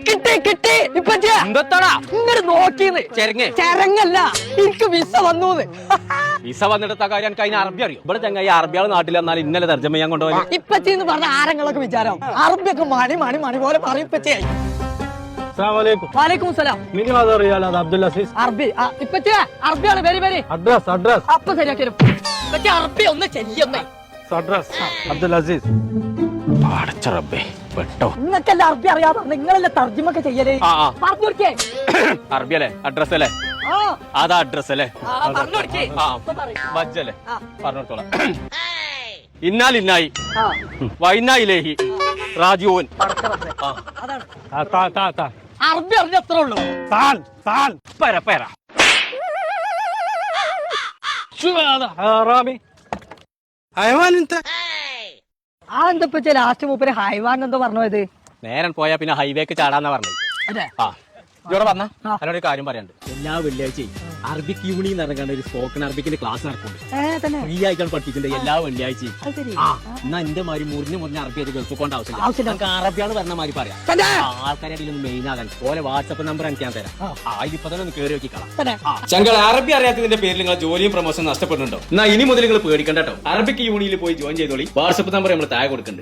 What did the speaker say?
കിട്ടി കിട്ടി എന്താടാ ഇങ്ങോട്ട് നോക്കിയത് ചെരങ്ങല്ല എനിക്ക് വിസ വന്നു വിസ വന്നിട്ട കാര്യം എനിക്ക് അതിന് അറബി അറിയും. ഇവിടെ ചങ്ങായി അറബിയാൾ നാട്ടിൽ വന്നാൽ ഇന്നലെ തർജ്ജമ ചെയ്യാൻ കൊണ്ടുപോയി. ഇപ്പച്ചി പറഞ്ഞ ആരങ്ങളൊക്കെ വിചാരം അറബിയൊക്കെ മണി മണി മണി പോലെ പറയും ഇപ്പച്ചയായി. വാലേക്കും സലാം. അറബി ഇപ്പച്ചി അറബിയാണ് വെരി വെരി അപ്പൊ ശരിയാക്കി ഇപ്പച്ചി അറബി ഒന്ന് ചെല്ലിയൊന്നേ അബ്ദുൽ അസീസ് പെട്ടോ. നിങ്ങൾക്കല്ല അറബി അറിയാതെ നിങ്ങളല്ലേ തർജ്ജമൊക്കെ ചെയ്യലേ പറഞ്ഞു കൊടുക്കേ. അറബി അല്ലേ അഡ്രസ് അല്ലേ അതാ അഡ്രസ് അല്ലേ ബജ്ജല്ലേ പറഞ്ഞോളാം. ഇന്നാലിന്നായി വൈനായിലേഹി റാജുവൻ. അറബി അറിഞ്ഞ എത്ര ഉള്ളൂ എന്താ ലാസ്റ്റ് മൂപ്പര് ഹൈവാൻ എന്തോ പറഞ്ഞത്. നേരം പോയാ പിന്നെ ഹൈവേക്ക് ചാടാന്നാ പറഞ്ഞത്. അതെ ഇവിടെ പറഞ്ഞ അതിനൊരു കാര്യം പറയാണ്ട്. എല്ലാ വെള്ളിയാഴ്ചയും അറബിക് യൂണി നടക്കാണ്ട് ഒരു സ്പോക്കൺ അറബിക്കിന്റെ ക്ലാസ് നടക്കുന്നുണ്ട്. ഫ്രീ ആയിട്ടാണ് പഠിപ്പിക്കുന്നത് എല്ലാ വെള്ളിയാഴ്ചയും. എന്നാ എന്റെ മാതിരി മുറിഞ്ഞ് അറബി ആയിട്ട് ഗൾഫ് കൊണ്ട് ആവശ്യമില്ല. നമുക്ക് അറബിയാണ് പറഞ്ഞ മാതിരി പറയാം. ആൾക്കാരെ അതിലൊന്ന് മെയിൻ ആകാൻ പോലെ വാട്സപ്പ് നമ്പർ എനിക്ക് ഞാൻ തരാം. ഇപ്പൊ തന്നെ ഒന്ന് കയറി നോക്കിക്കളാം. ചങ്കൾ അറബി അറിയാത്തതിന്റെ പേരിൽ നിങ്ങൾ ജോലിയും പ്രൊമോഷൻ നഷ്ടപ്പെടുന്നുണ്ടോ? എന്നാ ഇനി മുതൽ നിങ്ങൾ പേടിക്കണ്ട കേട്ടോ. അറബിക് യൂണിയിൽ പോയി ജോയിൻ ചെയ്തോളി. വാട്സപ്പ് നമ്പർ നമ്മൾ താഴെ കൊടുക്കുന്നുണ്ട്.